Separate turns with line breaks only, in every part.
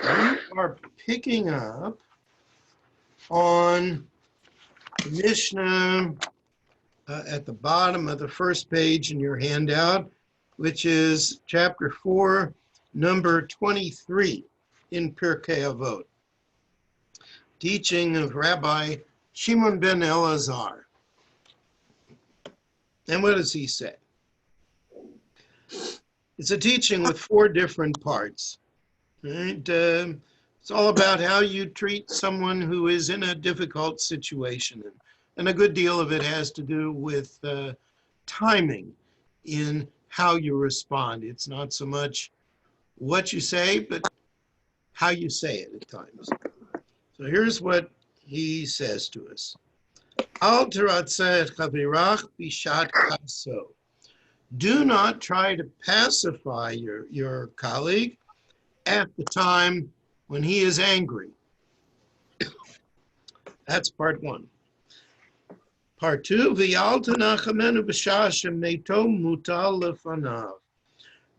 We are picking up on the Mishnah at the bottom of the first page in your handout, which is chapter 4, number 23 in Pirkei Avot. Teaching of Rabbi Shimon ben Elazar. And what does he say? It's a teaching with 4 different parts. Right? It's all about how you treat someone who is in a difficult situation. And a good deal of it has to do with timing in how you respond. It's not so much what you say, but how you say it at times. So here's what he says to us. Al teratzeh chavirach bishat kaso. Do not try to pacify your colleague at the time when he is angry. That's part 1. Part 2, V'yal tenachamenu b'shah shemeto mutal lefanav.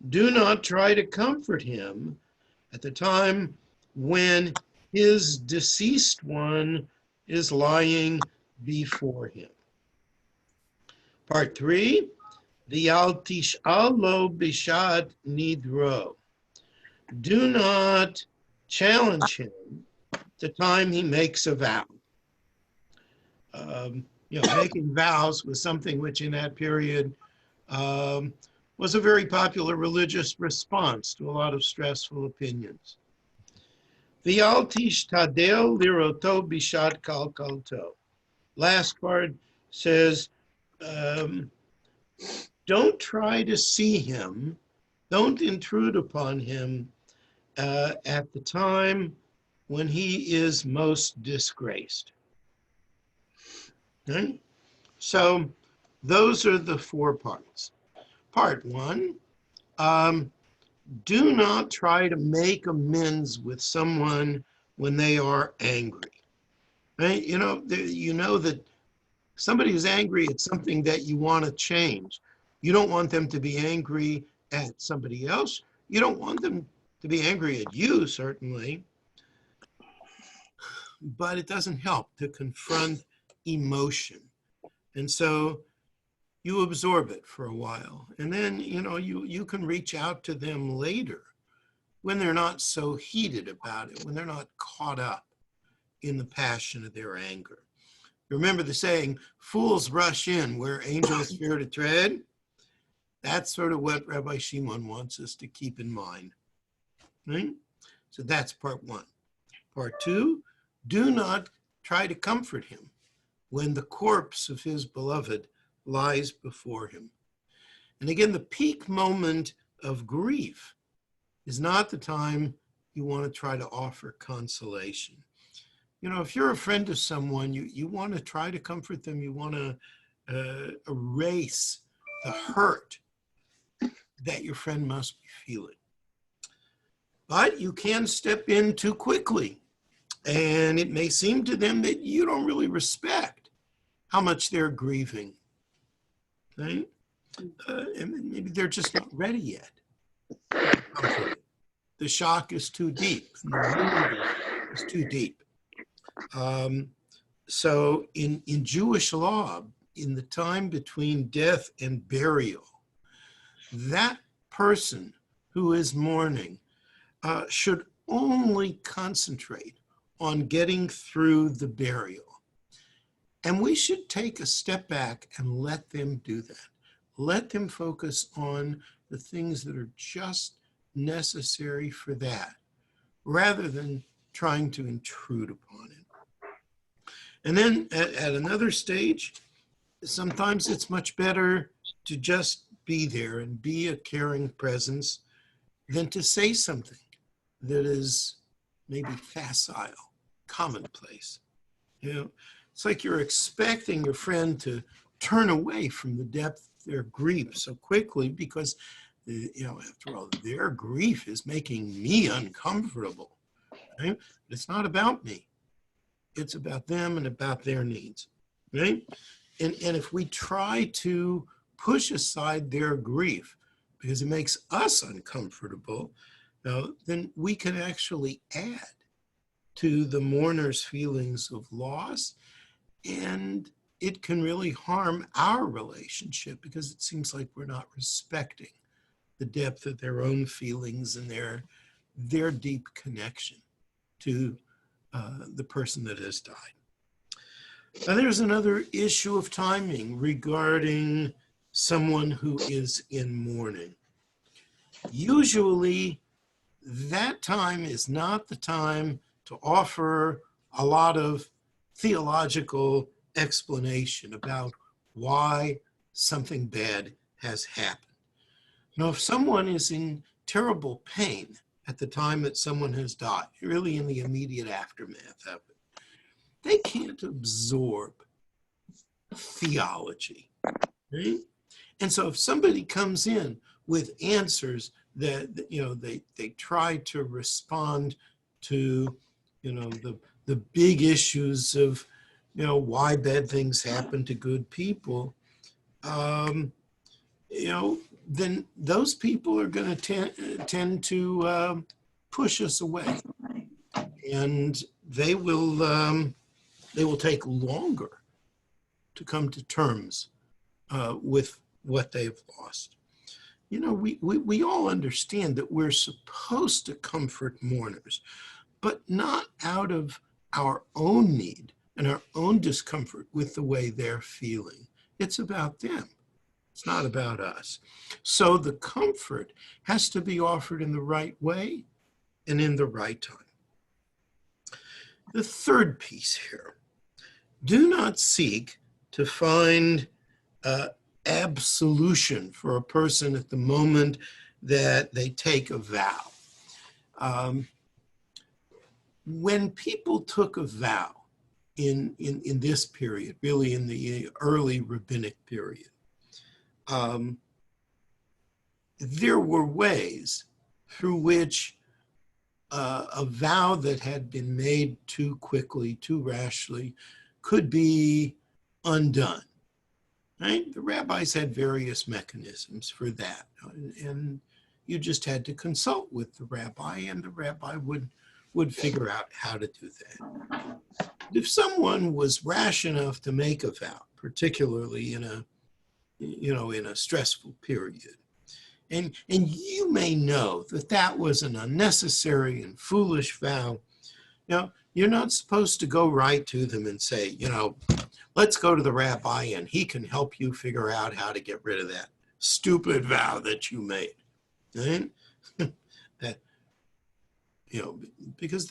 Do not try to comfort him at the time when his deceased one is lying before him. Part 3, V'yal tish'al lo b'shat nidro. Do not challenge him at the time he makes a vow. Making vows was something which in that period was a very popular religious response to a lot of stressful opinions. V'yal tishtadel liroto bishat kalkalto. Last part says, don't try to see him, don't intrude upon him at the time when he is most disgraced. Okay? So those are the 4 parts. Part 1, do not try to make amends with someone when they are angry. Right? You know that somebody is angry at something that you want to change. You don't want them to be angry at somebody else. You don't want them to be angry at you, certainly. But it doesn't help to confront emotion. And so you absorb it for a while. And then, you can reach out to them later when they're not so heated about it, when they're not caught up in the passion of their anger. You remember the saying, fools rush in where angels fear to tread? That's sort of what Rabbi Shimon wants us to keep in mind. Right? So that's part 1. Part 2, do not try to comfort him when the corpse of his beloved lies before him. And again, the peak moment of grief is not the time you want to try to offer consolation. If you're a friend of someone, you want to try to comfort them. You want to erase the hurt that your friend must be feeling. But you can step in too quickly. And it may seem to them that you don't really respect how much they're grieving. Right? And maybe they're just not ready yet. The shock is too deep. The wound is too deep. So in Jewish law, in the time between death and burial, that person who is mourning should only concentrate on getting through the burial. And we should take a step back and let them do that. Let them focus on the things that are just necessary for that, rather than trying to intrude upon it. And then at another stage, sometimes it's much better to just be there and be a caring presence than to say something that is maybe facile, commonplace. It's like you're expecting your friend to turn away from the depth of their grief so quickly because, after all, their grief is making me uncomfortable. Right? It's not about me. It's about them and about their needs. Right? And if we try to push aside their grief because it makes us uncomfortable, then we can actually add to the mourner's feelings of loss, and it can really harm our relationship because it seems like we're not respecting the depth of their own feelings and their deep connection to the person that has died. Now, there's another issue of timing regarding someone who is in mourning. Usually, that time is not the time to offer a lot of theological explanation about why something bad has happened. Now, if someone is in terrible pain at the time that someone has died, really in the immediate aftermath of it, they can't absorb theology, right? And so if somebody comes in with answers that, they try to respond to, the big issues of, why bad things happen to good people, then those people are going to tend to push us away, and they will take longer to come to terms with what they've lost. We all understand that we're supposed to comfort mourners, but not out of our own need and our own discomfort with the way they're feeling. It's about them. It's not about us. So the comfort has to be offered in the right way and in the right time. The third piece here: do not seek to find absolution for a person at the moment that they take a vow. When people took a vow in this period, really in the early rabbinic period, there were ways through which a vow that had been made too quickly, too rashly, could be undone. Right? The rabbis had various mechanisms for that, and you just had to consult with the rabbi, and the rabbi would figure out how to do that. If someone was rash enough to make a vow, particularly in a stressful period, and you may know that was an unnecessary and foolish vow. Now, you're not supposed to go right to them and say, let's go to the rabbi and he can help you figure out how to get rid of that stupid vow that you made. Right? Because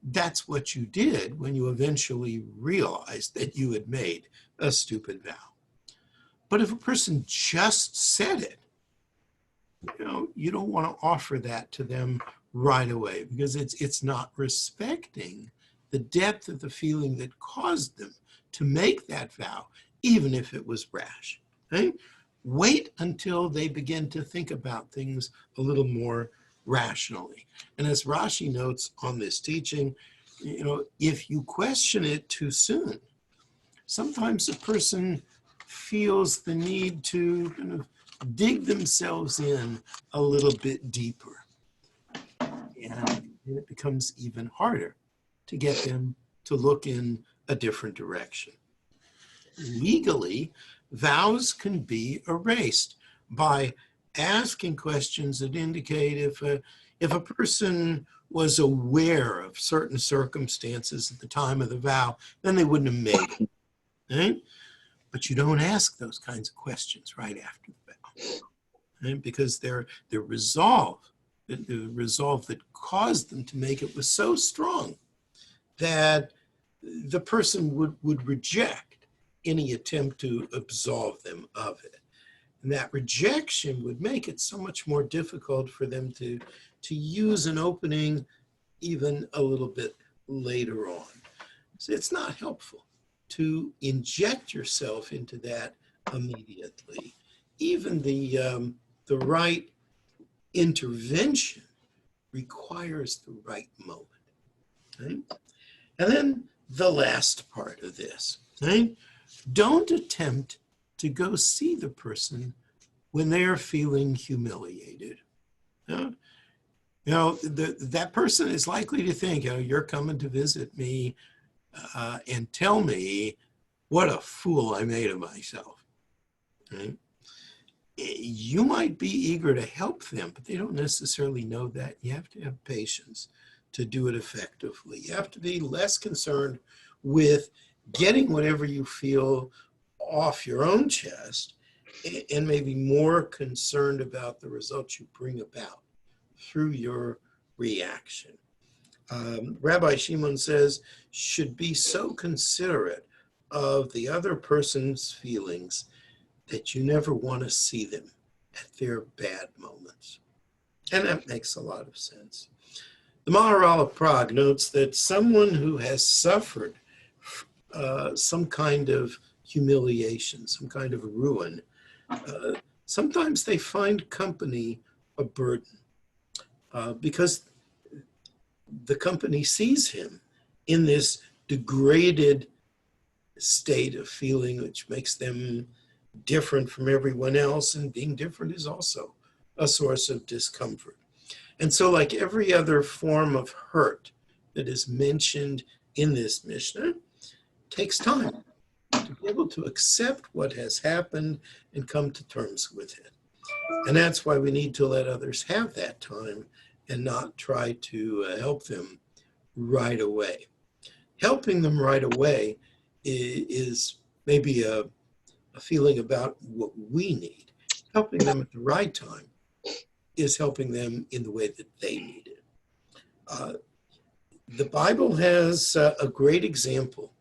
that's what you did when you eventually realized that you had made a stupid vow. But if a person just said it, you don't want to offer that to them right away, because it's not respecting the depth of the feeling that caused them to make that vow, even if it was rash. Right? Wait until they begin to think about things a little more rationally. And as Rashi notes on this teaching, if you question it too soon, sometimes a person feels the need to kind of dig themselves in a little bit deeper. And it becomes even harder to get them to look in a different direction. Legally, vows can be erased by asking questions that indicate if a person was aware of certain circumstances at the time of the vow, then they wouldn't have made it. Right? But you don't ask those kinds of questions right after the vow, right? Because their resolve, the resolve that caused them to make it, was so strong that the person would reject any attempt to absolve them of it. And that rejection would make it so much more difficult for them to use an opening even a little bit later on. So it's not helpful to inject yourself into that immediately. Even the right intervention requires the right moment. Right? And then the last part of this, right? Don't attempt to go see the person when they're feeling humiliated. that person is likely to think, you're coming to visit me and tell me what a fool I made of myself. Right? You might be eager to help them, but they don't necessarily know that. You have to have patience to do it effectively. You have to be less concerned with getting whatever you feel off your own chest and maybe more concerned about the results you bring about through your reaction. Rabbi Shimon says, should be so considerate of the other person's feelings that you never want to see them at their bad moments. And that makes a lot of sense. The Maharal of Prague notes that someone who has suffered some kind of humiliation, some kind of ruin, sometimes they find company a burden because the company sees him in this degraded state of feeling, which makes them different from everyone else, and being different is also a source of discomfort. And so, like every other form of hurt that is mentioned in this Mishnah, takes time to be able to accept what has happened and come to terms with it. And that's why we need to let others have that time and not try to help them right away. Helping them right away is maybe a feeling about what we need. Helping them at the right time is helping them in the way that they need it. The Bible has a great example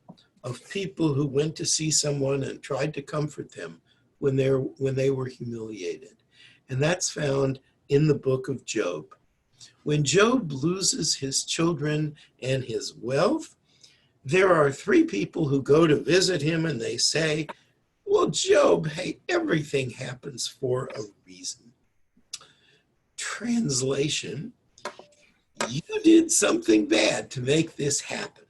of people who went to see someone and tried to comfort them when they were humiliated. And that's found in the book of Job. When Job loses his children and his wealth, there are 3 people who go to visit him and they say, well, Job, hey, everything happens for a reason. Translation, you did something bad to make this happen,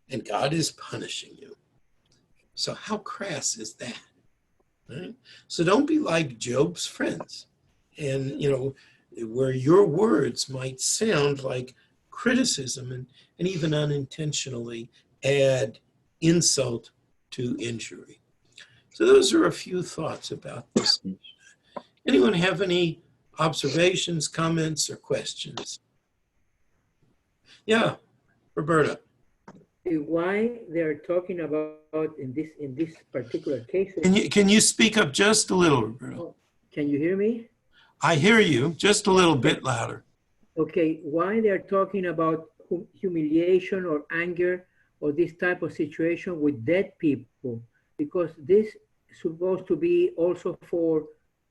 and God is punishing you. So how crass is that? Right? So don't be like Job's friends, and where your words might sound like criticism and even unintentionally add insult to injury. So those are a few thoughts about this. Anyone have any observations, comments, or questions? Yeah, Roberta.
Why they're talking about in this particular case?
Can you speak up just a little, Roberta?
Oh, can you hear me?
I hear you, just a little bit louder.
Okay, why they're talking about humiliation or anger or this type of situation with dead people? Because this is supposed to be also for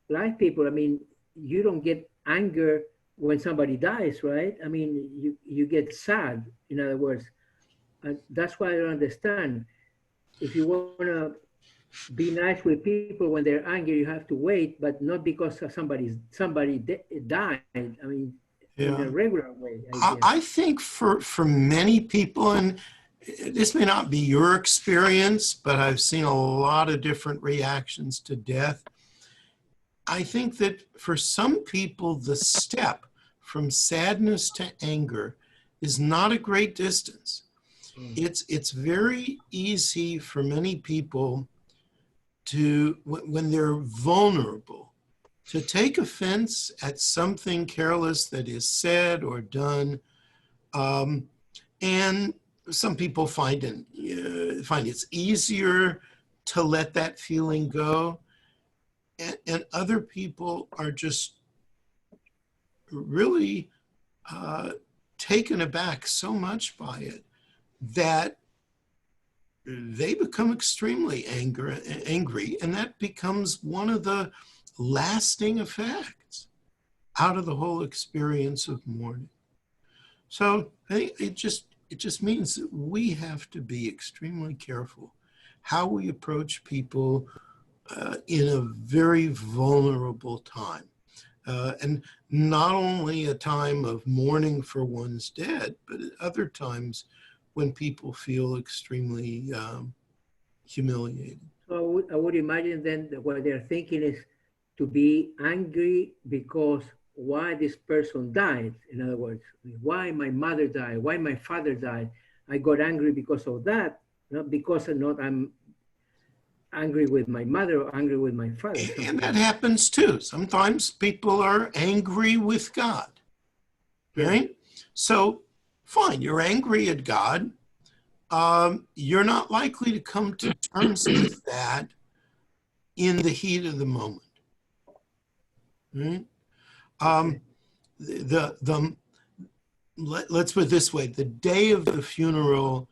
live people. I mean, you don't get anger when somebody dies, right? I mean, you get sad, in other words. And that's why I don't understand. If you want to be nice with people when they're angry, you have to wait, but not because somebody died. I mean, in a regular way.
I think for many people, and this may not be your experience, but I've seen a lot of different reactions to death. I think that for some people, the step from sadness to anger is not a great distance. It's very easy for many people to, when they're vulnerable, to take offense at something careless that is said or done. And some people find it's easier to let that feeling go. And other people are just really taken aback so much by it that they become extremely angry, and that becomes one of the lasting effects out of the whole experience of mourning. So I think it just means that we have to be extremely careful how we approach people in a very vulnerable time. And not only a time of mourning for one's dead, but at other times when people feel extremely humiliated.
So I would imagine then that what they're thinking is to be angry because why this person died. In other words, why my mother died, why my father died. I got angry because of that, not because I'm angry with my mother or angry with my father.
And that happens too. Sometimes people are angry with God, right? Yeah. So, fine, you're angry at God. You're not likely to come to terms with that in the heat of the moment. Right? Let's put it this way: the day of the funeral,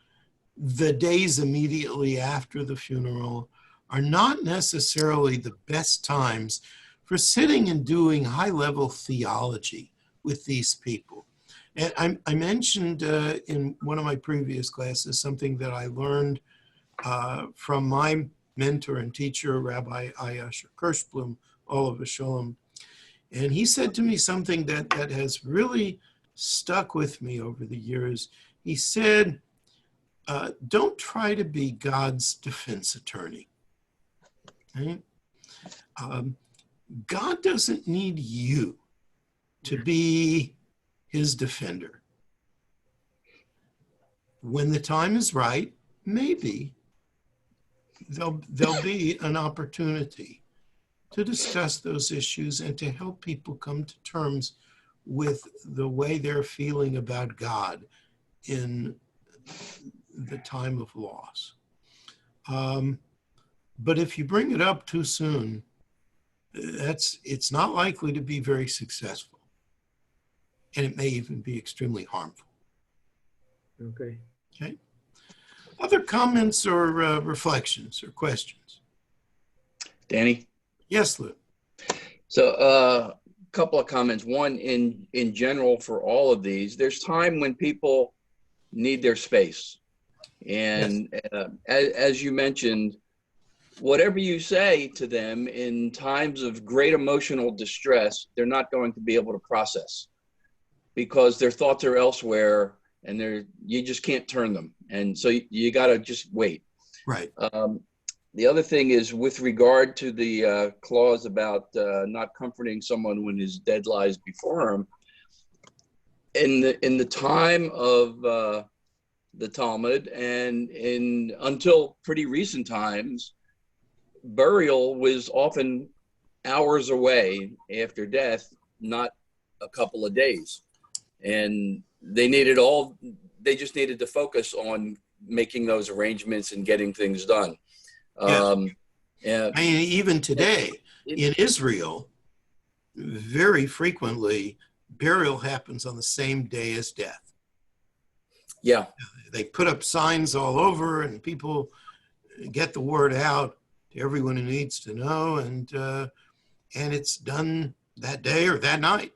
the days immediately after the funeral, are not necessarily the best times for sitting and doing high-level theology with these people. And I mentioned in one of my previous classes something that I learned from my mentor and teacher, Rabbi Ayasher Kirschblum, Olav Shalom. And he said to me something that has really stuck with me over the years. He said, don't try to be God's defense attorney. Right? God doesn't need you to be his defender. When the time is right, maybe there'll be an opportunity to discuss those issues and to help people come to terms with the way they're feeling about God in the time of loss. But if you bring it up too soon, it's not likely to be very successful. And it may even be extremely harmful.
Okay.
Okay. Other comments or reflections or questions?
Danny?
Yes, Lou.
So a couple of comments. One, in general for all of these, there's time when people need their space. And yes. As you mentioned, whatever you say to them in times of great emotional distress, they're not going to be able to process because their thoughts are elsewhere and you just can't turn them. And so you got to just wait.
Right.
The other thing is with regard to the clause about not comforting someone when his dead lies before him. In the time of the Talmud and until pretty recent times, burial was often hours away after death, not a couple of days. And they just needed to focus on making those arrangements and getting things done.
Yes. I mean, even today in Israel, very frequently burial happens on the same day as death.
Yeah.
They put up signs all over and people get the word out to everyone who needs to know, and it's done that day or that night.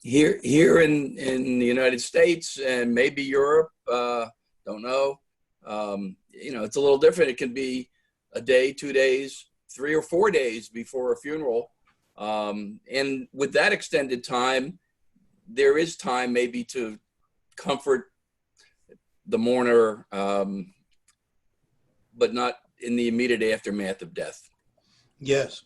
Here in the United States and maybe Europe, don't know. It's a little different. It can be a day, 2 days, 3 or 4 days before a funeral. And with that extended time, there is time maybe to comfort the mourner, but not in the immediate aftermath of death.
Yes.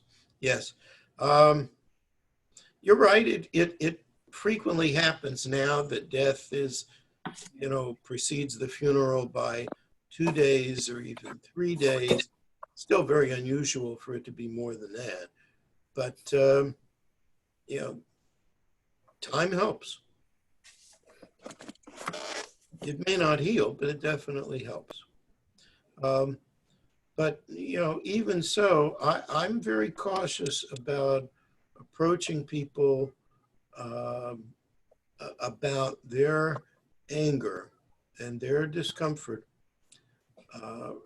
You're right. It frequently happens now that death is, precedes the funeral by 2 days or even 3 days. Still very unusual for it to be more than that. But, time helps. It may not heal, but it definitely helps. But, even so, I'm very cautious about approaching people about their anger and their discomfort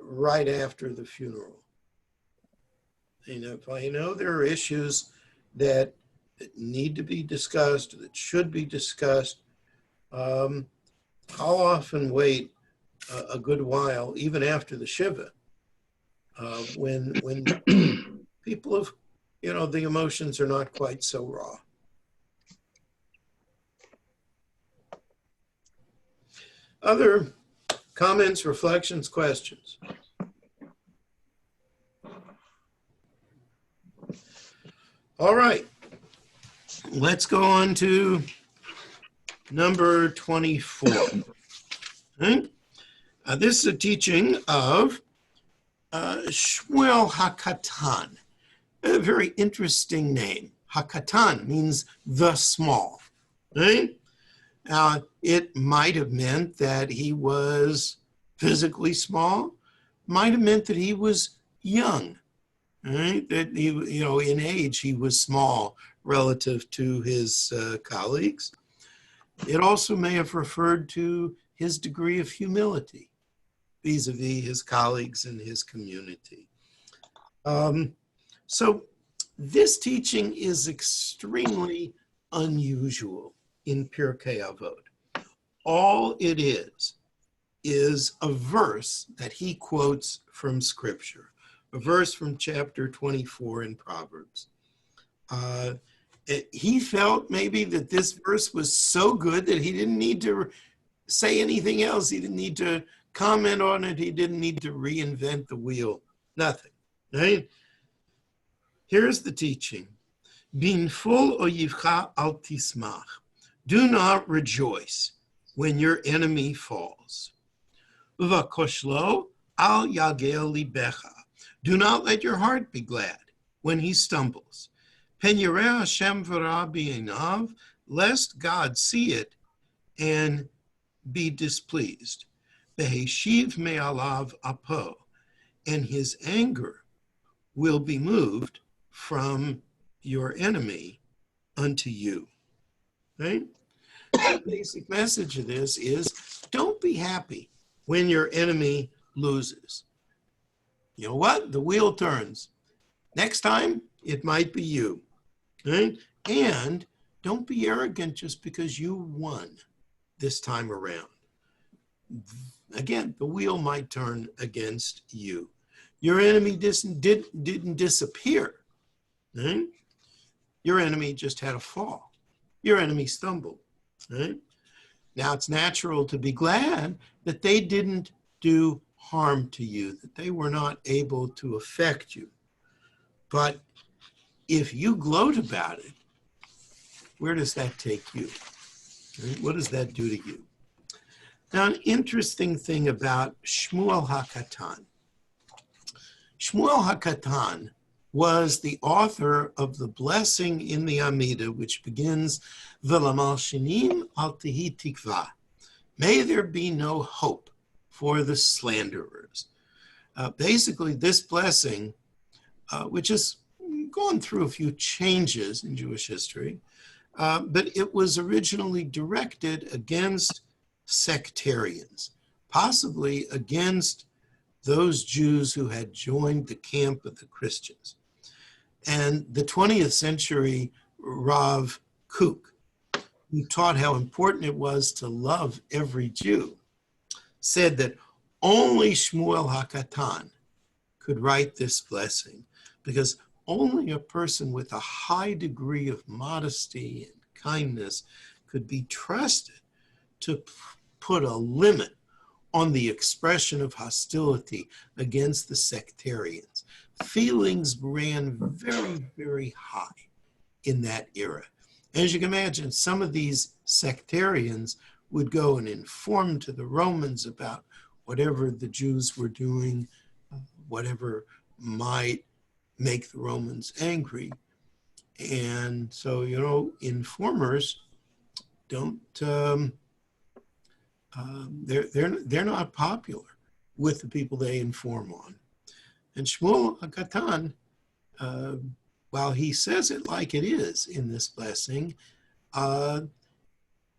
right after the funeral. If I know there are issues that need to be discussed, that should be discussed, I'll often wait a good while, even after the Shiva, when people have, the emotions are not quite so raw. Other comments, reflections, questions? All right. let's go on to number 24. Right? This is a teaching of Shmuel HaKatan, a very interesting name. HaKatan means the small. Right? It might have meant that he was physically small, might have meant that he was young, right? That he, in age he was small relative to his colleagues. It also may have referred to his degree of humility vis-a-vis his colleagues and his community. So this teaching is extremely unusual in Pirkei Avot. All it is a verse that he quotes from Scripture, a verse from chapter 24 in Proverbs. He felt maybe that this verse was so good that he didn't need to say anything else. He didn't need to comment on it. He didn't need to reinvent the wheel. Nothing, right? Here's the teaching. Bin fol oyivcha al tismach. Do not rejoice when your enemy falls. Uvakoshlo al yagel libecha. Do not let your heart be glad when he stumbles. Pen yireh Hashem v'ra b'einav, lest God see it and be displeased. Beheshiv me'alav apo, and his anger will be moved from your enemy unto you. Right? The basic message of this is don't be happy when your enemy loses. You know what? The wheel turns. Next time, it might be you. Right? And don't be arrogant just because you won this time around. Again, the wheel might turn against you. Your enemy didn't disappear. Right? Your enemy just had a fall. Your enemy stumbled. Right? Now, it's natural to be glad that they didn't do harm to you, that they were not able to affect you. But if you gloat about it, where does that take you? Right? What does that do to you? Now, an interesting thing about Shmuel HaKatan. Shmuel HaKatan was the author of the blessing in the Amidah, which begins, V'lamal shinim al tihi tikva. May there be no hope for the slanderers. Basically, this blessing, which has gone through a few changes in Jewish history, but it was originally directed against sectarians, possibly against those Jews who had joined the camp of the Christians. And the 20th century Rav Kook, who taught how important it was to love every Jew, said that only Shmuel HaKatan could write this blessing, because only a person with a high degree of modesty and kindness could be trusted to put a limit on the expression of hostility against the sectarians. Feelings ran very, very high in that era. As you can imagine, some of these sectarians would go and inform to the Romans about whatever the Jews were doing, whatever might make the Romans angry. And so, informers don't, they're not popular with the people they inform on. And Shmuel HaKatan, while he says it like it is in this blessing,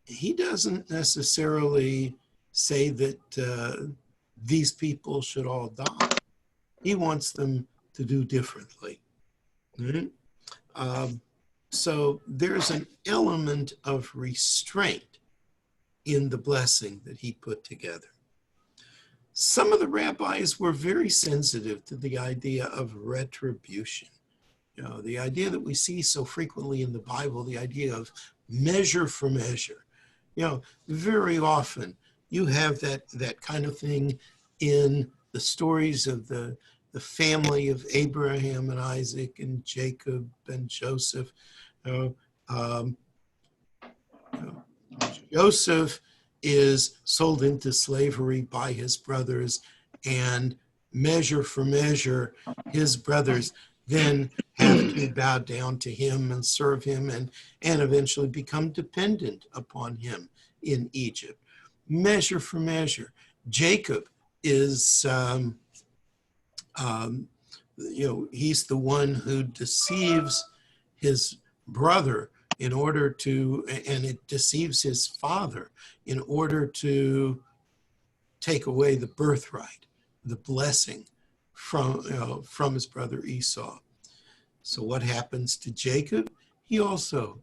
he doesn't necessarily say that these people should all die. He wants them to do differently. Right? So there's an element of restraint in the blessing that he put together. Some of the rabbis were very sensitive to the idea of retribution. The idea that we see so frequently in the Bible, the idea of measure for measure. Very often you have that kind of thing in the stories of the family of Abraham and Isaac and Jacob and Joseph. Um, Joseph is sold into slavery by his brothers, and measure for measure, his brothers then have to bow down to him and serve him and eventually become dependent upon him in Egypt. Measure for measure. Jacob is, he's the one who deceives his brother in order to, and it deceives his father in order to take away the birthright, the blessing from his brother Esau. So what happens to Jacob? He also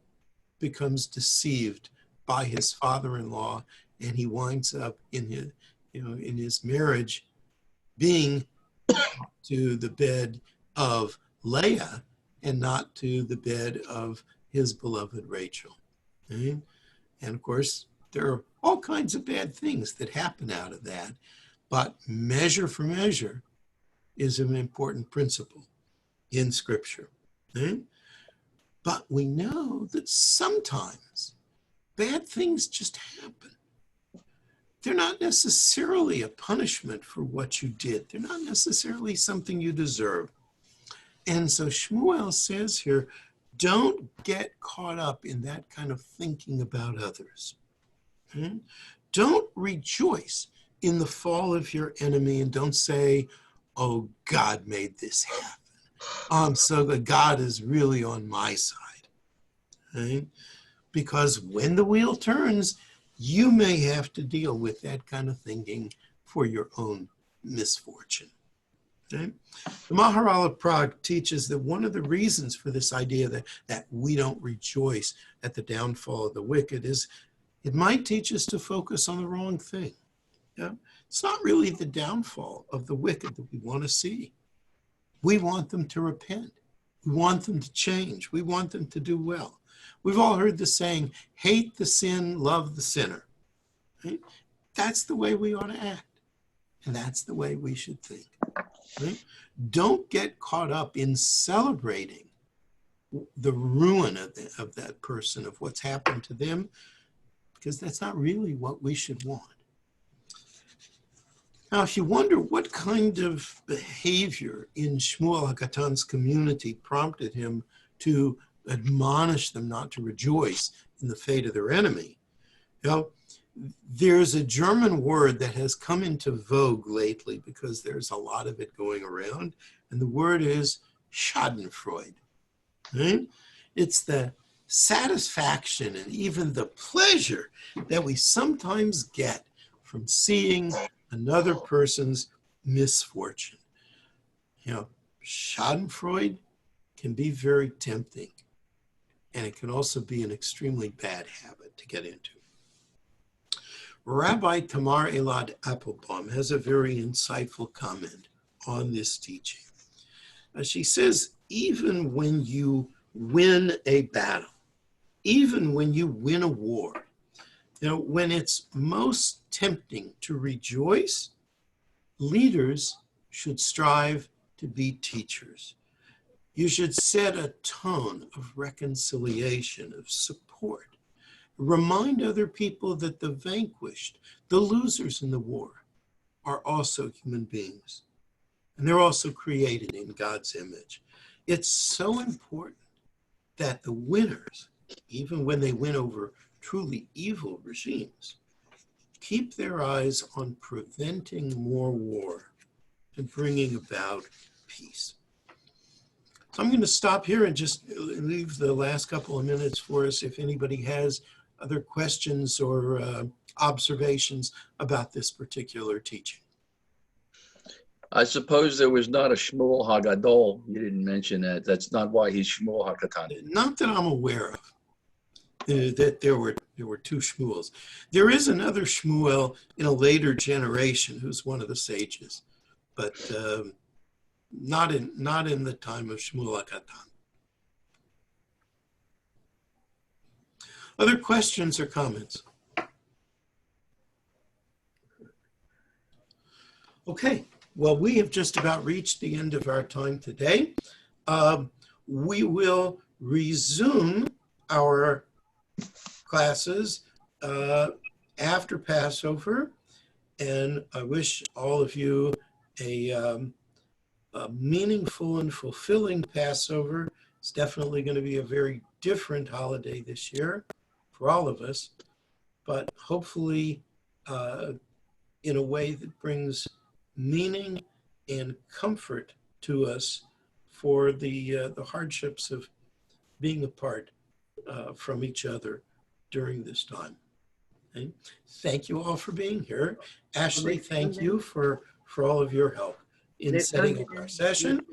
becomes deceived by his father-in-law, and he winds up in his marriage being to the bed of Leah and not to the bed of his beloved Rachel. Okay? And of course, there are all kinds of bad things that happen out of that, but measure for measure is an important principle in Scripture. Okay? But we know that sometimes bad things just happen. They're not necessarily a punishment for what you did. They're not necessarily something you deserve. And so Shmuel says here, don't get caught up in that kind of thinking about others. Okay? Don't rejoice in the fall of your enemy, and don't say, oh, God made this happen. I'm so good. God is really on my side. Okay? Because when the wheel turns, you may have to deal with that kind of thinking for your own misfortune. Okay? The Maharal of Prague teaches that one of the reasons for this idea that we don't rejoice at the downfall of the wicked is it might teach us to focus on the wrong thing. Yeah? It's not really the downfall of the wicked that we want to see. We want them to repent. We want them to change. We want them to do well. We've all heard the saying, hate the sin, love the sinner. Right? That's the way we ought to act. And that's the way we should think. Right? Don't get caught up in celebrating the ruin of that person, of what's happened to them, because that's not really what we should want. Now, if you wonder what kind of behavior in Shmuel HaKatan's community prompted him to admonish them not to rejoice in the fate of their enemy, there's a German word that has come into vogue lately because there's a lot of it going around, and the word is Schadenfreude. Right? It's the satisfaction and even the pleasure that we sometimes get from seeing another person's misfortune. Schadenfreude can be very tempting, and it can also be an extremely bad habit to get into. Rabbi Tamar Elad Applebaum has a very insightful comment on this teaching. She says, even when you win a battle, even when you win a war, when it's most tempting to rejoice, leaders should strive to be teachers. You should set a tone of reconciliation, of support. Remind other people that the vanquished, the losers in the war, are also human beings. And they're also created in God's image. It's so important that the winners, even when they win over truly evil regimes, keep their eyes on preventing more war and bringing about peace. So I'm going to stop here and just leave the last couple of minutes for us if anybody has other questions or observations about this particular teaching.
I suppose there was not a Shmuel HaGadol. You didn't mention that. That's not why he's Shmuel HaKatan.
Not that I'm aware of. That there were two Shmuels. There is another Shmuel in a later generation who's one of the sages, but not in the time of Shmuel HaKatan. Other questions or comments? Okay, well, we have just about reached the end of our time today. We will resume our classes after Passover, and I wish all of you a meaningful and fulfilling Passover. It's definitely going to be a very different holiday this year for all of us, but hopefully in a way that brings meaning and comfort to us for the hardships of being apart from each other during this time. Okay? Thank you all for being here. Ashley, thank you for all of your help in setting up our session.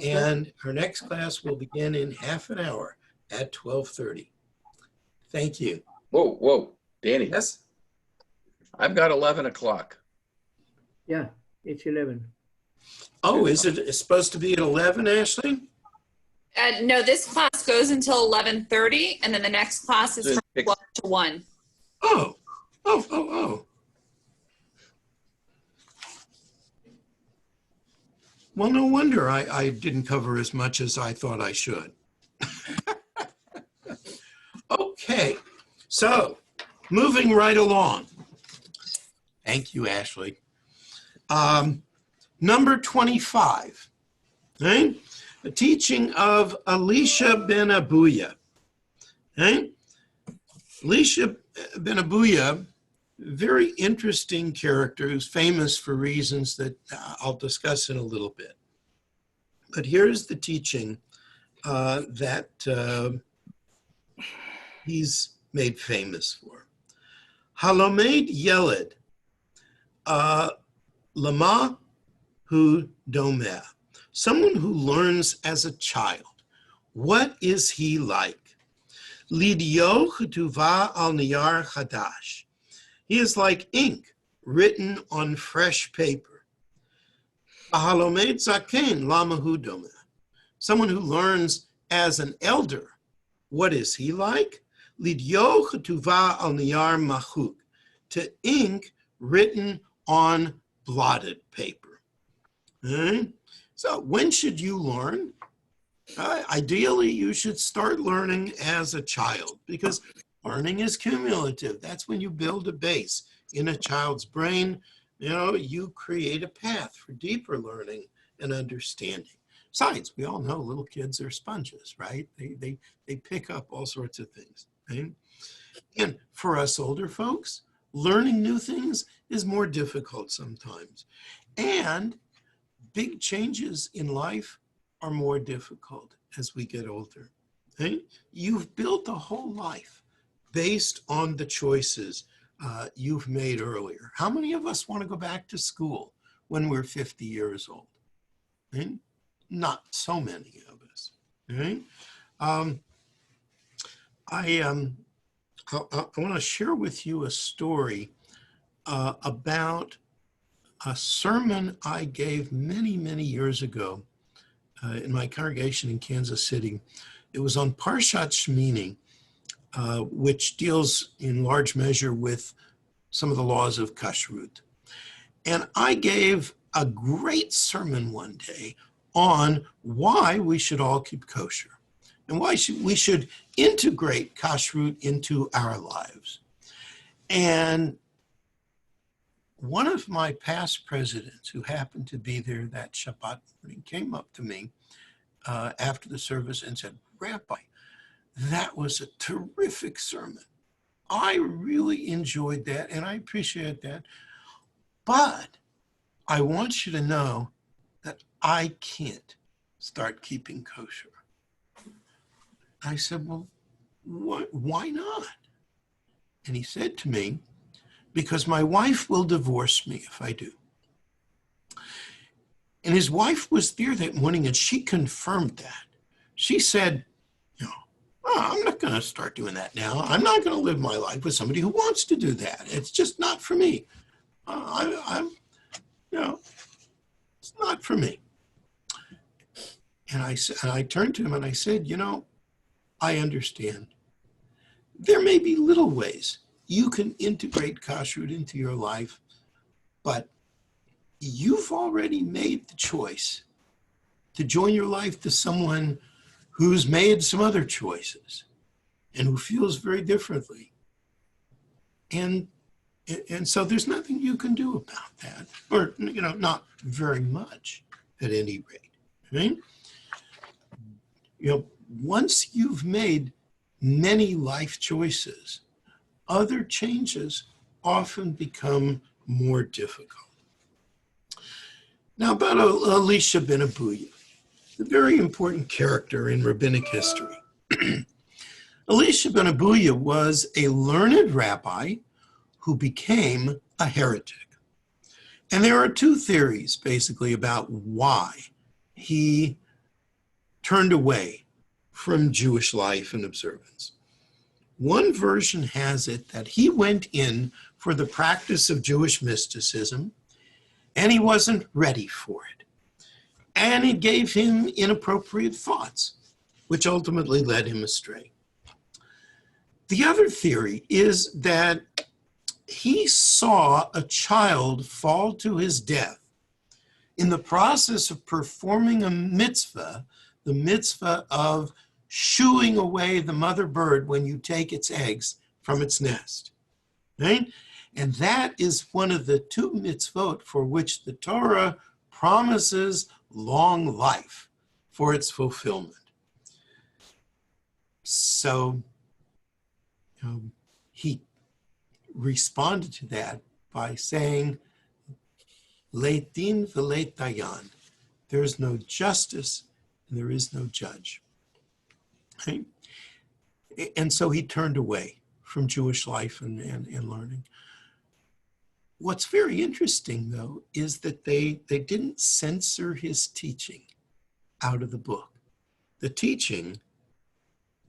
And our next class will begin in half an hour at 12:30. Thank you.
Whoa, Danny.
Yes?
I've got 11 o'clock.
Yeah, it's 11.
Oh, is it supposed to be at 11, Ashley?
No, this class goes until 11:30, and then the next class is from 12 to 1.
Oh. Well, no wonder I didn't cover as much as I thought I should. Okay, so moving right along. Thank you, Ashley. Number 25, right? The teaching of Elisha ben Abuya. Okay? Elisha ben Abuya, very interesting character who's famous for reasons that I'll discuss in a little bit. But here's the teaching that he's made famous for. Halomed Yeled Lama Hu Domeh. Someone who learns as a child. What is he like? Lidio Chetuva al Niyar Chadash. He is like ink written on fresh paper. Ahalomed Zaken Lama Hu Domeh. Someone who learns as an elder. What is he like? Lidio Chetuva al Niyar Mahuk. To ink written on blotted paper. Okay? So when should you learn? Ideally, you should start learning as a child because learning is cumulative. That's when you build a base in a child's brain. You know, you create a path for deeper learning and understanding. Besides, we all know little kids are sponges, right? They pick up all sorts of things. Right? And for us older folks, learning new things is more difficult sometimes. And big changes in life are more difficult as we get older. Okay? You've built a whole life based on the choices you've made earlier. How many of us want to go back to school when we're 50 years old? Okay? Not so many of us. Okay? I want to share with you a story about a sermon I gave many, many years ago in my congregation in Kansas City. It was on Parshat Shmini, which deals in large measure with some of the laws of kashrut. And I gave a great sermon one day on why we should all keep kosher and why we should integrate kashrut into our lives. And one of my past presidents who happened to be there that Shabbat morning came up to me after the service and said, "Rabbi, that was a terrific sermon. I really enjoyed that and I appreciate that. But I want you to know that I can't start keeping kosher." I said, "Well, why not?" And he said to me, "Because my wife will divorce me if I do." And his wife was there that morning and she confirmed that. She said, "I'm not going to start doing that now. I'm not going to live my life with somebody who wants to do that. It's just not for me. It's not for me." And I turned to him and I said, "I understand. There may be little ways you can integrate kashrut into your life, but you've already made the choice to join your life to someone who's made some other choices. and who feels very differently. And so there's nothing you can do about that, or, not very much at any rate, right? Once you've made many life choices, other changes often become more difficult. Now, about Elisha ben Abuya, the very important character in rabbinic history. Elisha ben Abuya was a learned rabbi who became a heretic. And there are two theories, basically, about why he turned away from Jewish life and observance. One version has it that he went in for the practice of Jewish mysticism, and he wasn't ready for it. And it gave him inappropriate thoughts, which ultimately led him astray. The other theory is that he saw a child fall to his death in the process of performing a mitzvah, the mitzvah of shooing away the mother bird when you take its eggs from its nest, right? And that is one of the two mitzvot for which the Torah promises long life for its fulfillment. So he responded to that by saying, Leit din v'leit dayan. There is no justice and there is no judge. Right? And so he turned away from Jewish life and learning. What's very interesting, though, is that they didn't censor his teaching out of the book. The teaching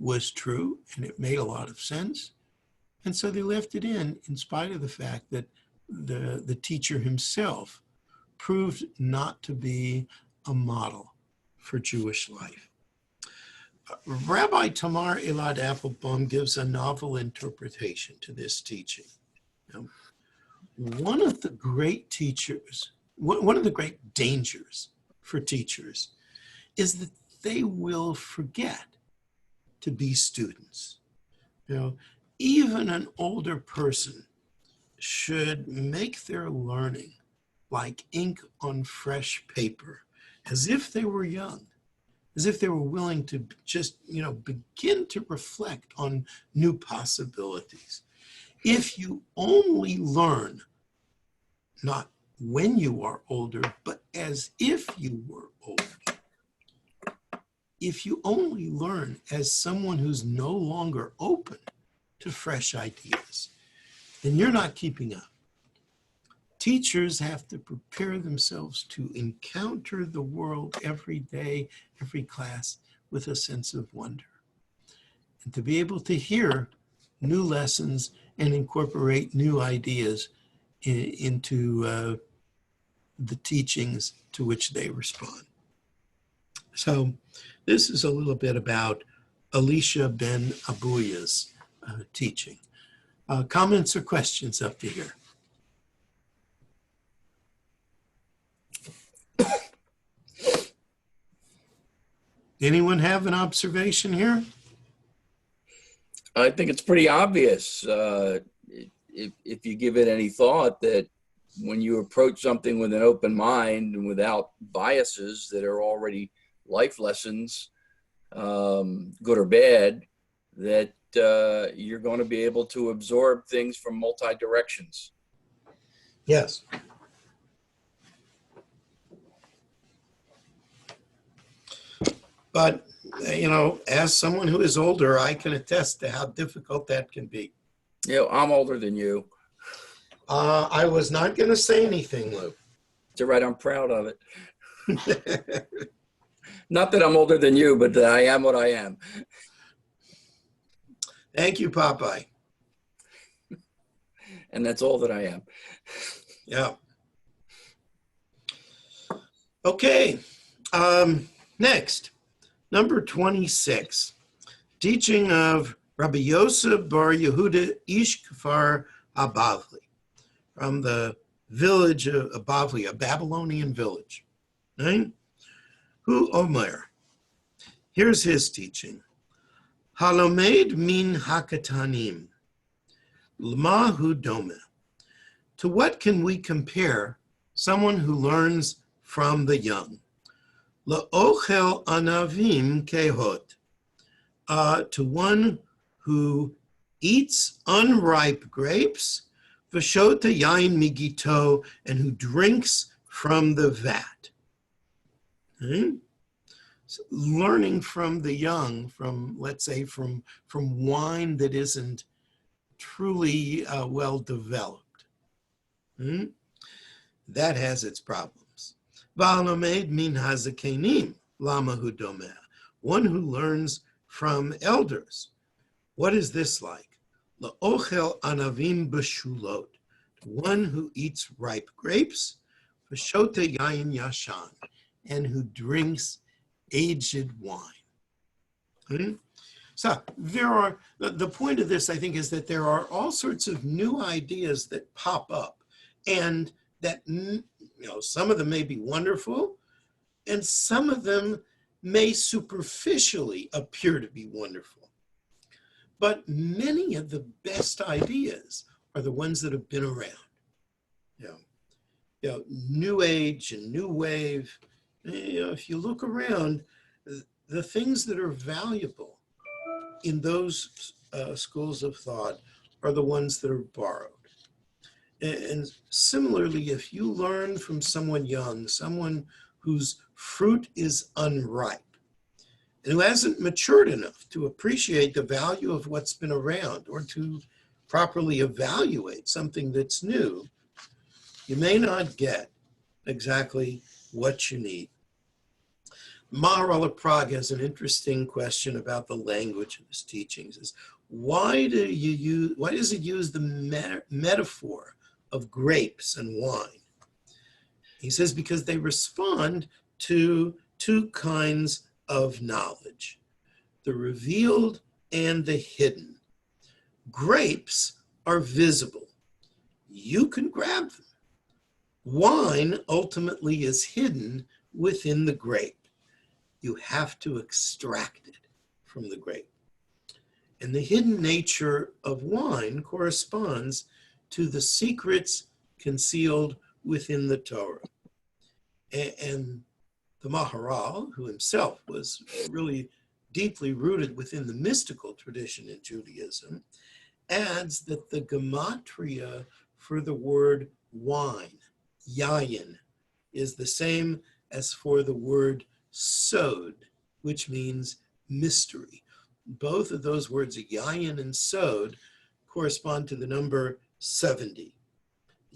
was true and it made a lot of sense. And so they left it in spite of the fact that the teacher himself proved not to be a model for Jewish life. Rabbi Tamar Elad Applebaum gives a novel interpretation to this teaching. One of the great teachers, one of the great dangers for teachers is that they will forget to be students. Even an older person should make their learning like ink on fresh paper, as if they were young, as if they were willing to just, begin to reflect on new possibilities. If you only learn, not when you are older, but as if you were older, if you only learn as someone who's no longer open to fresh ideas, then you're not keeping up. Teachers have to prepare themselves to encounter the world every day, every class, with a sense of wonder, and to be able to hear new lessons and incorporate new ideas into the teachings to which they respond. So this is a little bit about Elisha ben Abuya's teaching. Comments or questions up to here? Anyone have an observation here?
I think it's pretty obvious, if you give it any thought, that when you approach something with an open mind and without biases that are already life lessons, good or bad, that you're going to be able to absorb things from multi-directions.
Yes. But, as someone who is older, I can attest to how difficult that can be.
I'm older than you.
I was not going to say anything, Lou.
It's all right. I'm proud of it. Not that I'm older than you, but that I am what I am.
Thank you, Popeye.
And that's all that I am.
Yeah. Okay. Next, number 26, teaching of Rabbi Yosef bar Yehuda Ish Kfar HaBavli, from the village of Bavli, a Babylonian village. Right? Who Omer? Here's his teaching. Halomed min hakatanim, l'mahu dome. To what can we compare someone who learns from the young? La'ochel anavim kehot, to one who eats unripe grapes, v'shota yain migito, and who drinks from the vat. Okay? So learning from the young, from, let's say, from wine that isn't truly well developed. That has its problems. V'alomed min hazakenim, lama hu domeh. One who learns from elders. What is this like? La'ochel anavim b'shulot. One who eats ripe grapes, v'shota yayin yashan, and who drinks aged wine. So there are, the point of this, I think, is that there are all sorts of new ideas that pop up, and that, some of them may be wonderful, and some of them may superficially appear to be wonderful. But many of the best ideas are the ones that have been around. New age and new wave. If you look around, the things that are valuable in those schools of thought are the ones that are borrowed. And similarly, if you learn from someone young, someone whose fruit is unripe, and who hasn't matured enough to appreciate the value of what's been around or to properly evaluate something that's new, you may not get exactly what you need. Maharal of Prague has an interesting question about the language of his teachings. Is why does it use the metaphor of grapes and wine? He says because they respond to two kinds of knowledge, the revealed and the hidden. Grapes are visible. You can grab them. Wine ultimately is hidden within the grape. You have to extract it from the grape. And the hidden nature of wine corresponds to the secrets concealed within the Torah. And the Maharal, who himself was really deeply rooted within the mystical tradition in Judaism, adds that the gematria for the word wine, yayin, is the same as for the word sod, which means mystery. Both of those words, yayin and sod, correspond to the number 70.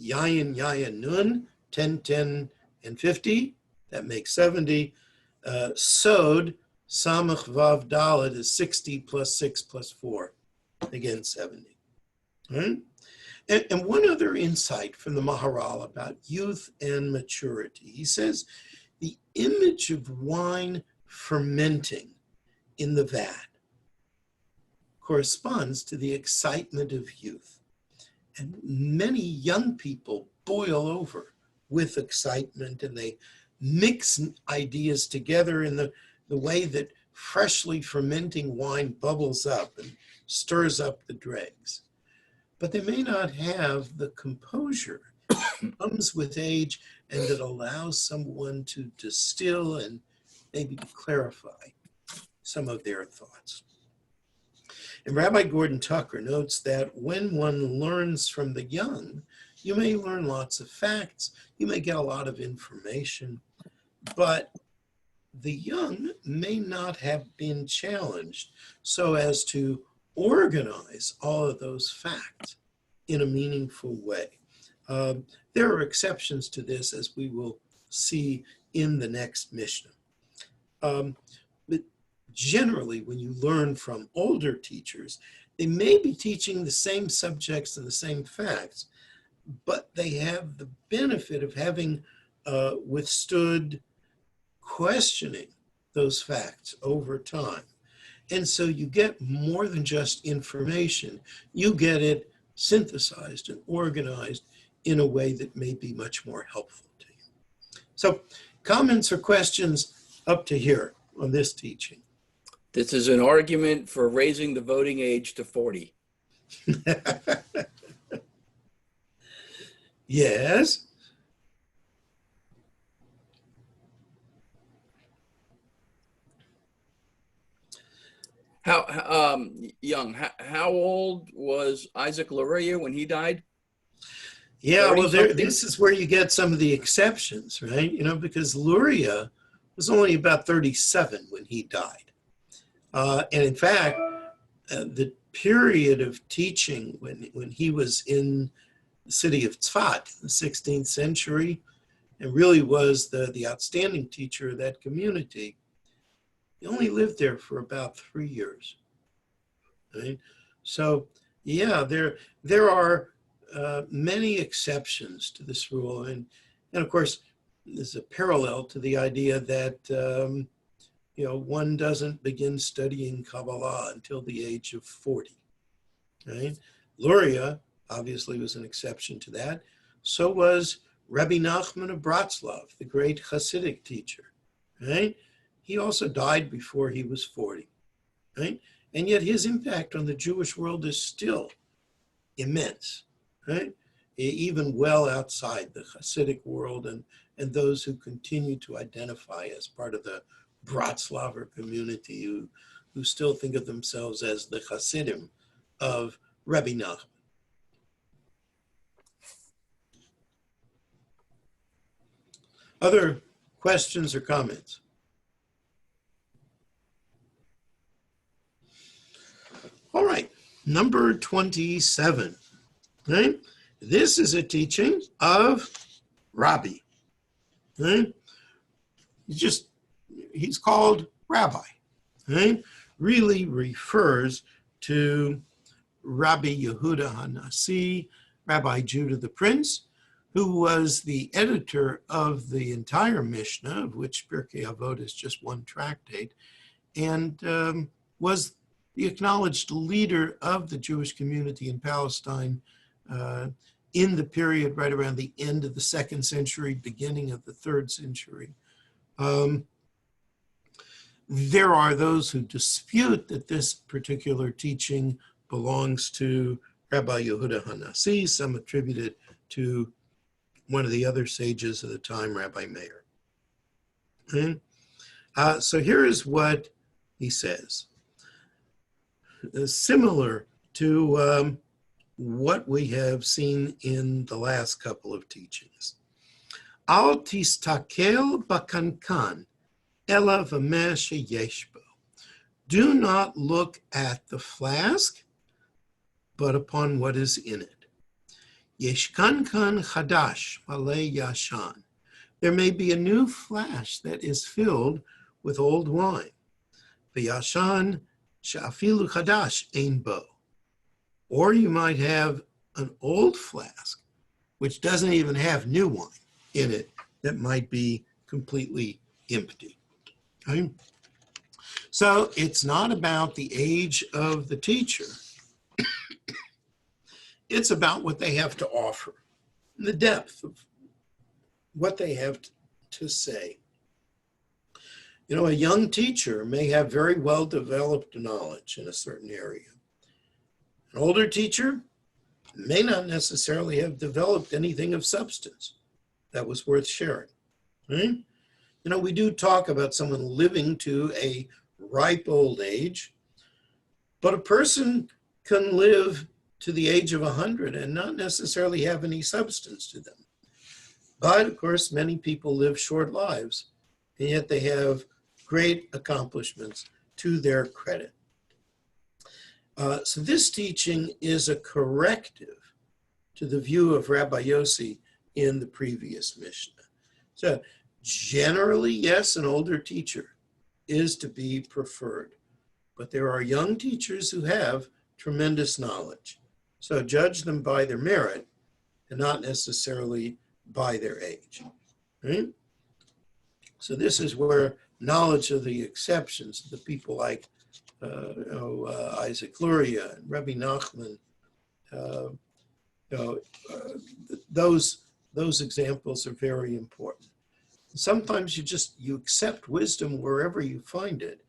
Yayin, yayin, nun, 10, 10, and 50, that makes 70. Sod, samach, vav, daled is 60 plus 6 plus 4, again 70. Right? And one other insight from the Maharal about youth and maturity. He says, the image of wine fermenting in the vat corresponds to the excitement of youth. And many young people boil over with excitement, and they mix ideas together in the way that freshly fermenting wine bubbles up and stirs up the dregs. But they may not have the composure that comes with age and that allows someone to distill and maybe clarify some of their thoughts. And Rabbi Gordon Tucker notes that when one learns from the young, you may learn lots of facts, you may get a lot of information, but the young may not have been challenged so as to organize all of those facts in a meaningful way. There are exceptions to this, as we will see in the next Mishnah. But generally, when you learn from older teachers, they may be teaching the same subjects and the same facts, but they have the benefit of having withstood questioning those facts over time. And so you get more than just information. You get it synthesized and organized in a way that may be much more helpful to you. So comments or questions up to here on this teaching?
This is an argument for raising the voting age to 40.
Yes.
How old was Isaac Luria when he died?
Yeah, well,
30-something?
this is where you get some of the exceptions, right? Because Luria was only about 37 when he died. And in fact, the period of teaching when he was in the city of Tzfat in the 16th century and really was the outstanding teacher of that community, he only lived there for about 3 years. Right? So, yeah, there are many exceptions to this rule. And of course, there's a parallel to the idea that, one doesn't begin studying Kabbalah until the age of 40. Right? Luria obviously was an exception to that. So was Rabbi Nachman of Bratslav, the great Hasidic teacher. Right? He also died before he was 40. Right? And yet his impact on the Jewish world is still immense. Right? Even well outside the Hasidic world and those who continue to identify as part of the Bratslaver community who still think of themselves as the Hasidim of Rabbi Nachman. Other questions or comments? All right, number 27. Right? This is a teaching of Rabbi. Right? He's called Rabbi. Right? Really refers to Rabbi Yehuda HaNasi, Rabbi Judah the Prince, who was the editor of the entire Mishnah, of which Pirkei Avot is just one tractate, and was the acknowledged leader of the Jewish community in Palestine in the period right around the end of the 2nd century, beginning of the 3rd century. There are those who dispute that this particular teaching belongs to Rabbi Yehuda HaNasi. Some attribute it to one of the other sages of the time, Rabbi Meir. Okay? So here is what he says. Similar to what we have seen in the last couple of teachings. Al tistakel bakankan ela v'meh sheyesh bo. Do not look at the flask, but upon what is in it. Yeshkankan chadash malei yashan. There may be a new flask that is filled with old wine. V'yashan she'afilu chadash ein bo. Or you might have an old flask, which doesn't even have new wine in it, that might be completely empty. Okay? So it's not about the age of the teacher. It's about what they have to offer, the depth of what they have to say. A young teacher may have very well-developed knowledge in a certain area. An older teacher may not necessarily have developed anything of substance that was worth sharing. Right? We do talk about someone living to a ripe old age, but a person can live to the age of 100 and not necessarily have any substance to them. But of course, many people live short lives, and yet they have great accomplishments to their credit. So this teaching is a corrective to the view of Rabbi Yossi in the previous Mishnah. So generally, yes, an older teacher is to be preferred, but there are young teachers who have tremendous knowledge. So judge them by their merit and not necessarily by their age. Right? So this is where knowledge of the exceptions, the people like Isaac Luria and Rabbi Nachman, those examples are very important. Sometimes you accept wisdom wherever you find it,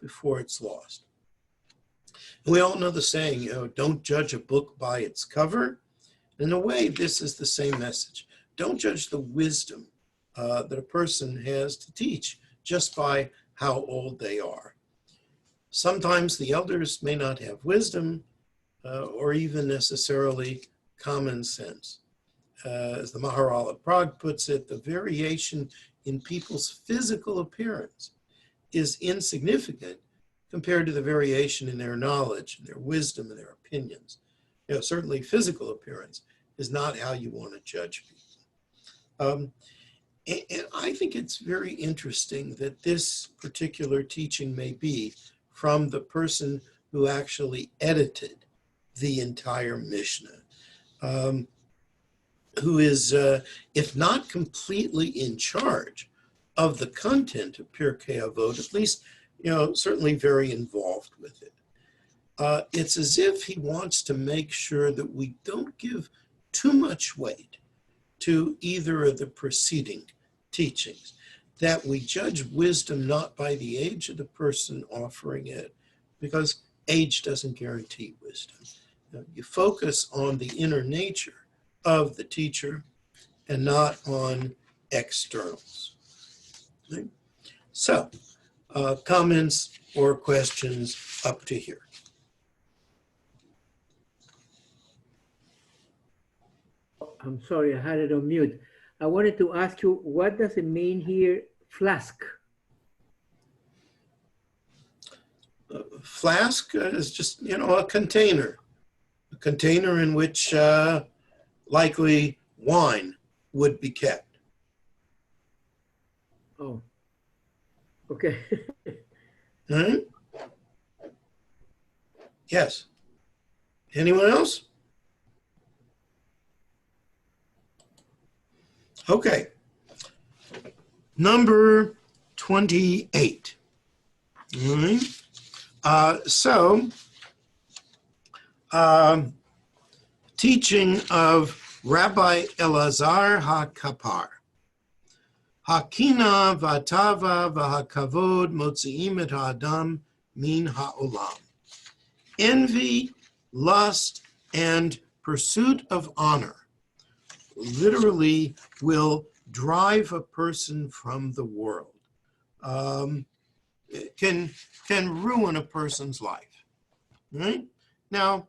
before it's lost. And we all know the saying, don't judge a book by its cover. In a way, this is the same message. Don't judge the wisdom that a person has to teach just by how old they are. Sometimes the elders may not have wisdom or even necessarily common sense. As the Maharal of Prague puts it, the variation in people's physical appearance is insignificant compared to the variation in their knowledge, their wisdom, and their opinions. Certainly physical appearance is not how you want to judge people. And I think it's very interesting that this particular teaching may be from the person who actually edited the entire Mishnah, who is, if not completely in charge of the content of Pirkei Avot, at least, certainly very involved with it. It's as if he wants to make sure that we don't give too much weight to either of the preceding teachings, that we judge wisdom not by the age of the person offering it, because age doesn't guarantee wisdom. You focus on the inner nature of the teacher and not on externals. Okay? So, comments or questions up to here?
I'm sorry, I had it on mute. I wanted to ask you, what does it mean here, flask?
Flask is just, a container in which likely wine would be kept.
Oh, okay.
Hmm? Yes. Anyone else? Okay. Number 28. All right. Teaching of Rabbi Elazar HaKapar. Hakina v'atava v'hakavod motzi'im et ha'adam min ha'olam. Envy, lust, and pursuit of honor literally will drive a person from the world. It can ruin a person's life, right? Now,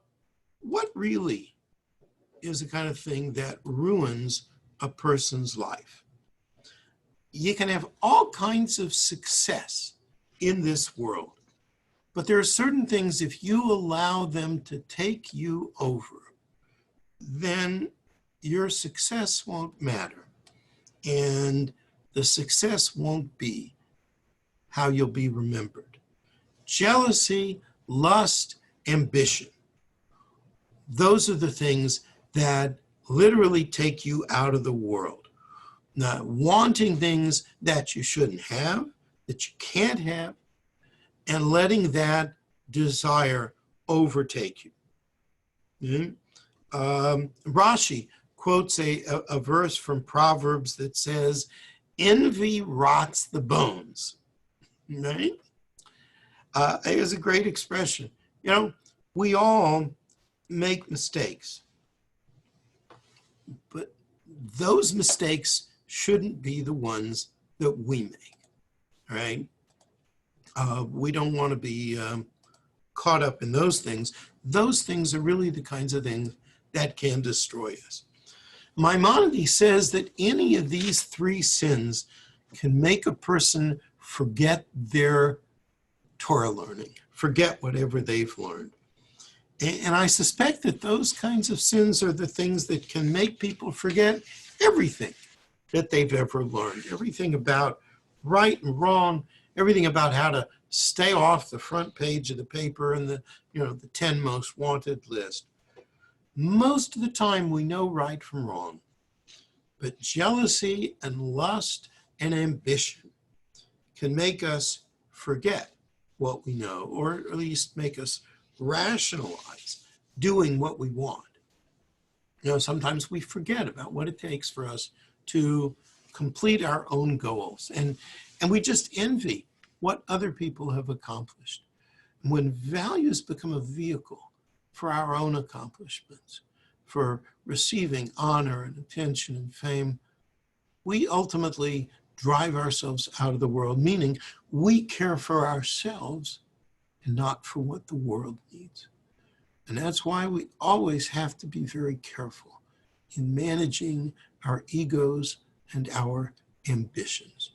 what really is the kind of thing that ruins a person's life? You can have all kinds of success in this world, but there are certain things, if you allow them to take you over, then your success won't matter. And the success won't be how you'll be remembered. Jealousy, lust, ambition. Those are the things that literally take you out of the world. Now, wanting things that you shouldn't have, that you can't have, and letting that desire overtake you. Rashi quotes a verse from Proverbs that says, envy rots the bones, right? It is a great expression. We all make mistakes, but those mistakes shouldn't be the ones that we make, right? We don't want to be caught up in those things. Those things are really the kinds of things that can destroy us. Maimonides says that any of these three sins can make a person forget their Torah learning, forget whatever they've learned. And I suspect that those kinds of sins are the things that can make people forget everything that they've ever learned, everything about right and wrong, everything about how to stay off the front page of the paper and the 10 most wanted list. Most of the time we know right from wrong, but jealousy and lust and ambition can make us forget what we know, or at least make us rationalize doing what we want. Sometimes we forget about what it takes for us to complete our own goals, and we just envy what other people have accomplished. And when values become a vehicle for our own accomplishments, for receiving honor and attention and fame, we ultimately drive ourselves out of the world, meaning we care for ourselves and not for what the world needs. And that's why we always have to be very careful in managing our egos and our ambitions.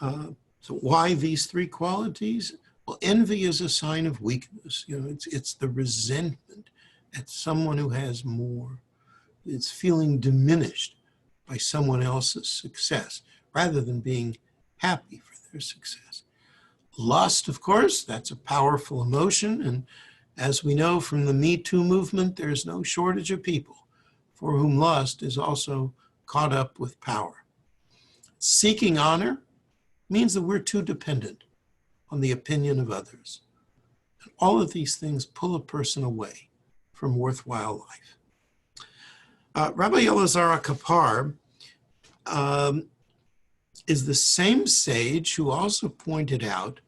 So why these three qualities? Well, envy is a sign of weakness. You know, it's the resentment at someone who has more. It's feeling diminished by someone else's success rather than being happy for their success. Lust, of course, that's a powerful emotion. And as we know from the Me Too movement, there's no shortage of people for whom lust is also caught up with power. Seeking honor means that we're too dependent on the opinion of others. And all of these things pull a person away from worthwhile life. Rabbi Elazar Kapar is the same sage who also pointed out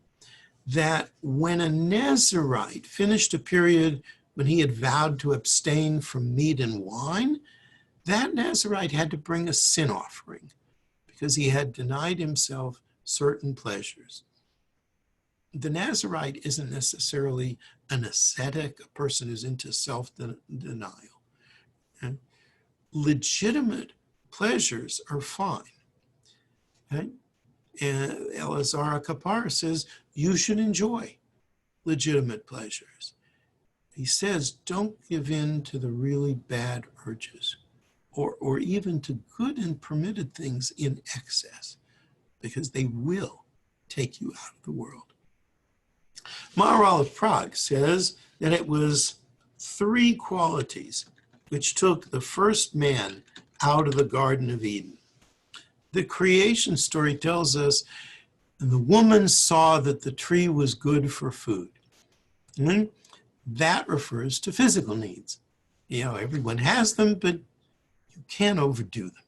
that when a Nazirite finished a period when he had vowed to abstain from meat and wine, that Nazirite had to bring a sin offering because he had denied himself certain pleasures. The Nazirite isn't necessarily an ascetic, a person who's into self-denial. And legitimate pleasures are fine. Okay? And Elazar Kapar says you should enjoy legitimate pleasures. He says don't give in to the really bad urges or even to good and permitted things in excess, because they will take you out of the world. Maharal of Prague says that it was three qualities which took the first man out of the Garden of Eden. The creation story tells us the woman saw that the tree was good for food. And that refers to physical needs. You know, everyone has them, but you can't overdo them.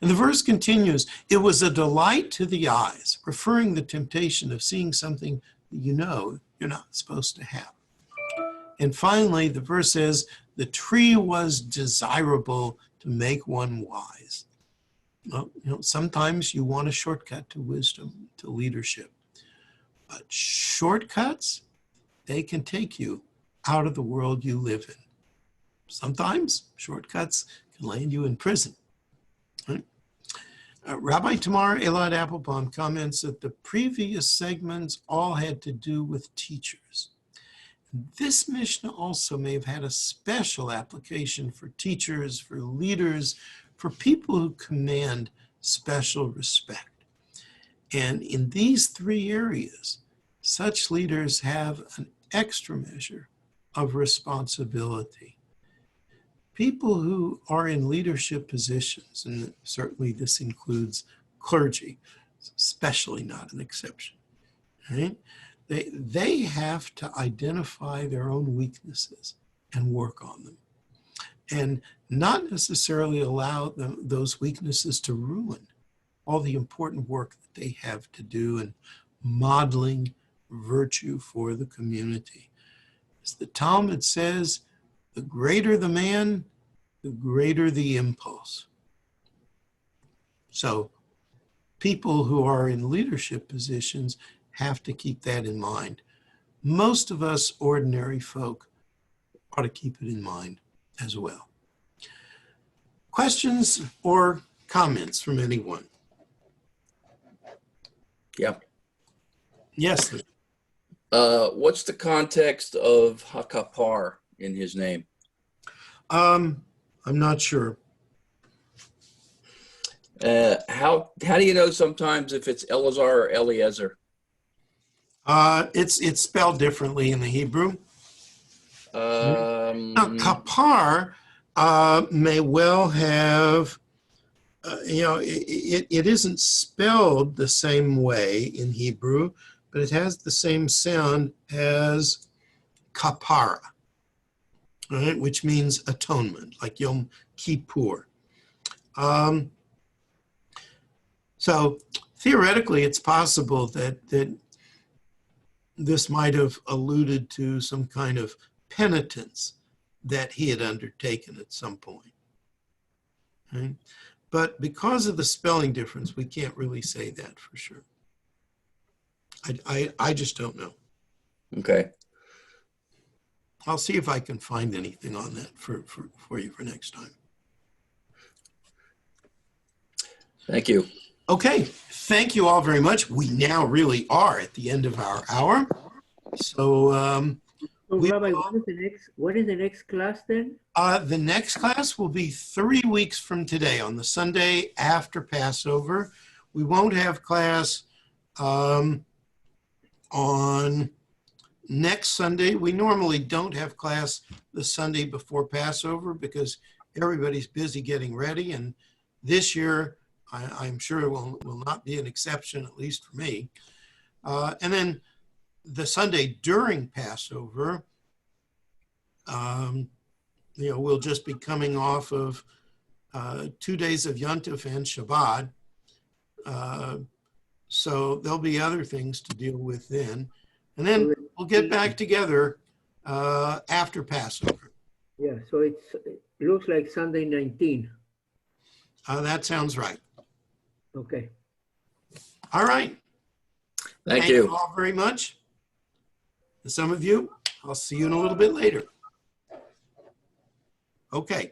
And the verse continues, it was a delight to the eyes, referring the temptation of seeing something that you know you're not supposed to have. And finally, the verse says, the tree was desirable to make one wise. Well, you know, sometimes you want a shortcut to wisdom, to leadership. But shortcuts, they can take you out of the world you live in. Sometimes shortcuts can land you in prison. Right? Rabbi Tamar Elad Applebaum comments that the previous segments all had to do with teachers. This Mishnah also may have had a special application for teachers, for leaders, for people who command special respect. And in these three areas, such leaders have an extra measure of responsibility. People who are in leadership positions, and certainly this includes clergy, especially not an exception, right? They have to identify their own weaknesses and work on them, and not necessarily allow those weaknesses to ruin all the important work that they have to do in modeling virtue for the community. As the Talmud says, the greater the man, the greater the impulse. So people who are in leadership positions have to keep that in mind. Most of us ordinary folk ought to keep it in mind as well. Questions or comments from anyone?
Yeah.
Yes.
What's the context of Hakapar in his name?
I'm not sure.
How do you know sometimes if it's Elazar or Eliezer?
It's spelled differently in the Hebrew. Now, kapar may well have, it isn't spelled the same way in Hebrew, but it has the same sound as kapara, right, which means atonement, like Yom Kippur. So theoretically, it's possible that this might have alluded to some kind of penitence that he had undertaken at some point. Right? But because of the spelling difference, we can't really say that for sure. I just don't know.
Okay.
I'll see if I can find anything on that for you for next time.
Thank you.
Okay, thank you all very much. We now really are at the end of our hour. So,
So,
we
Rabbi,
will-
what is the next class then?
the next class will be 3 weeks from today on the Sunday after Passover. We won't have class on next Sunday. We normally don't have class the Sunday before Passover because everybody's busy getting ready. And this year, I'm sure it will not be an exception, at least for me. And then the Sunday during Passover, we'll just be coming off of 2 days of Yontif and Shabbat. So there'll be other things to deal with then. And then we'll get back together after Passover.
Yeah, so it looks like Sunday 19.
That sounds right.
Okay.
All right.
Thank you.
all very much. And some of you, I'll see you in a little bit later. Okay.